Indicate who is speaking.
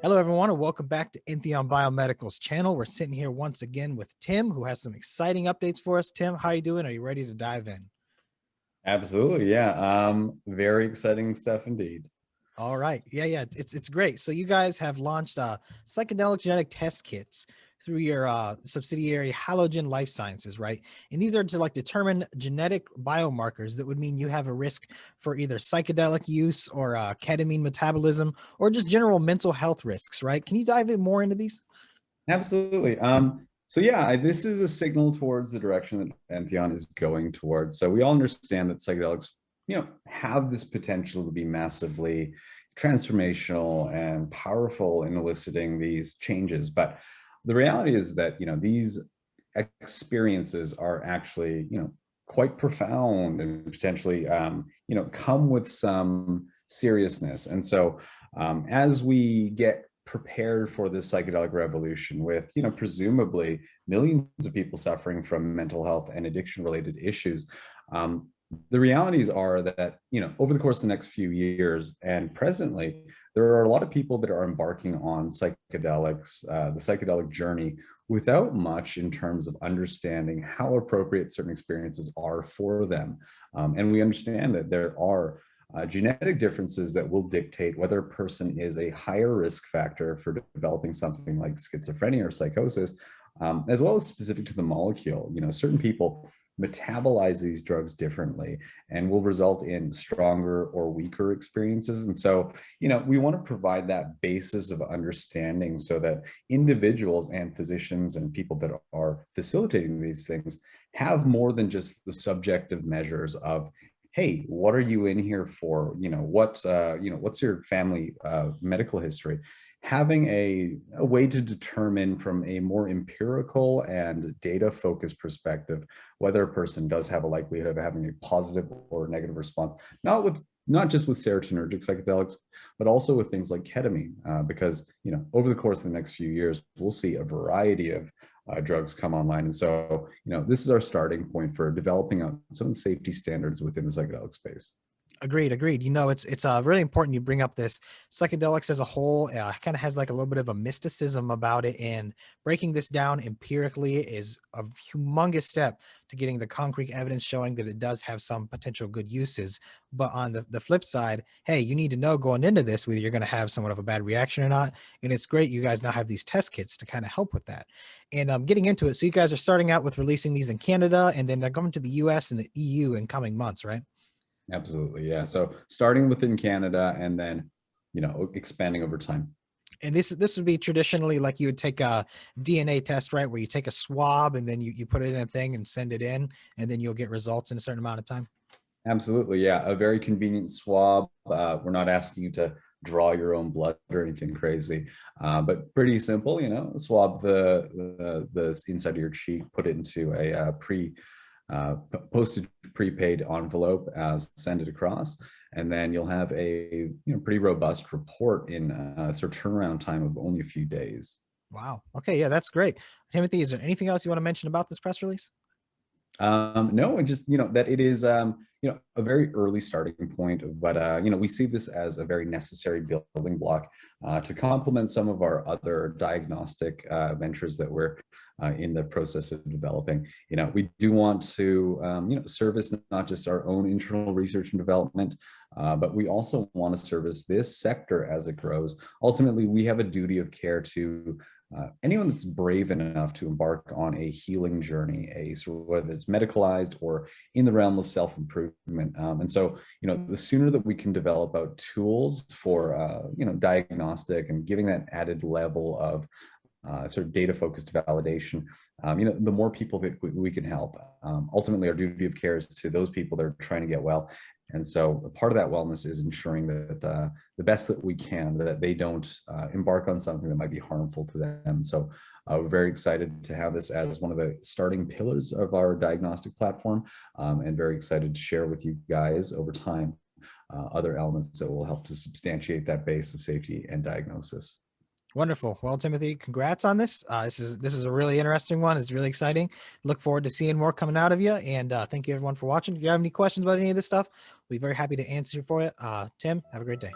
Speaker 1: Hello, everyone, and welcome back to Entheon Biomedical's channel. We're sitting here once again with Tim, who has some exciting updates for us. Tim, how you doing? Are you ready to dive in?
Speaker 2: Absolutely, yeah. Very exciting stuff indeed.
Speaker 1: All right. Yeah. It's great. So you guys have launched psychedelic genetic test kits through your subsidiary Halogen Life Sciences, right? And these are to like determine genetic biomarkers that would mean you have a risk for either psychedelic use or ketamine metabolism or just general mental health risks, right? Can you dive in more into these?
Speaker 2: Absolutely. So yeah, this is a signal towards the direction that Entheon is going towards. So we all understand that psychedelics, have this potential to be massively transformational and powerful in eliciting these changes. But the reality is that, these experiences are actually, quite profound and potentially, come with some seriousness. And so as we get prepared for this psychedelic revolution with, presumably millions of people suffering from mental health and addiction related issues, the realities are that, over the course of the next few years and presently, there are a lot of people that are embarking on psychedelics, the psychedelic journey, without much in terms of understanding how appropriate certain experiences are for them. And we understand that there are genetic differences that will dictate whether a person is a higher risk factor for developing something like schizophrenia or psychosis, as well as specific to the molecule. Certain people metabolize these drugs differently and will result in stronger or weaker experiences. And so, we want to provide that basis of understanding so that individuals and physicians and people that are facilitating these things have more than just the subjective measures of, hey, what are you in here for? What's your family medical history? Having a way to determine from a more empirical and data focused perspective whether a person does have a likelihood of having a positive or negative response, not just with serotonergic psychedelics, but also with things like ketamine, because over the course of the next few years, we'll see a variety of drugs come online. And so, this is our starting point for developing some safety standards within the psychedelic space.
Speaker 1: Agreed. It's really important you bring up this psychedelics as a whole. Kind of has like a little bit of a mysticism about it, and breaking this down empirically is a humongous step to getting the concrete evidence showing that it does have some potential good uses. But on the flip side, hey, you need to know going into this whether you're going to have somewhat of a bad reaction or not. And it's great you guys now have these test kits to kind of help with that. And getting into it, so you guys are starting out with releasing these in Canada, and then they're coming to the US and the EU in coming months, right?
Speaker 2: Absolutely. Yeah. So starting within Canada and then, expanding over time.
Speaker 1: And this would be traditionally like you would take a DNA test, right? Where you take a swab and then you put it in a thing and send it in, and then you'll get results in a certain amount of time.
Speaker 2: Absolutely. Yeah. A very convenient swab. We're not asking you to draw your own blood or anything crazy, but pretty simple, swab the inside of your cheek, put it into a postage prepaid envelope, send it across, and then you'll have a pretty robust report in sort of turnaround time of only a few days.
Speaker 1: Wow. Okay. Yeah, that's great. Timothy, is there anything else you want to mention about this press release?
Speaker 2: No, and just that it is a very early starting point, but we see this as a very necessary building block to complement some of our other diagnostic ventures that we're in the process of developing. We do want to service not just our own internal research and development, but we also want to service this sector as it grows. Ultimately, we have a duty of care to anyone that's brave enough to embark on a healing journey, whether it's medicalized or in the realm of self-improvement. And so, the sooner that we can develop out tools for, diagnostic and giving that added level of sort of data-focused validation, the more people that we can help. Ultimately, our duty of care is to those people that are trying to get well. And so part of that wellness is ensuring that the best that we can, that they don't embark on something that might be harmful to them. So we're very excited to have this as one of the starting pillars of our diagnostic platform, and very excited to share with you guys over time other elements that will help to substantiate that base of safety and diagnosis.
Speaker 1: Wonderful. Well, Timothy, congrats on this. This is a really interesting one. It's really exciting. Look forward to seeing more coming out of you. And thank you everyone for watching. If you have any questions about any of this stuff, we'll be very happy to answer for you. Tim, have a great day.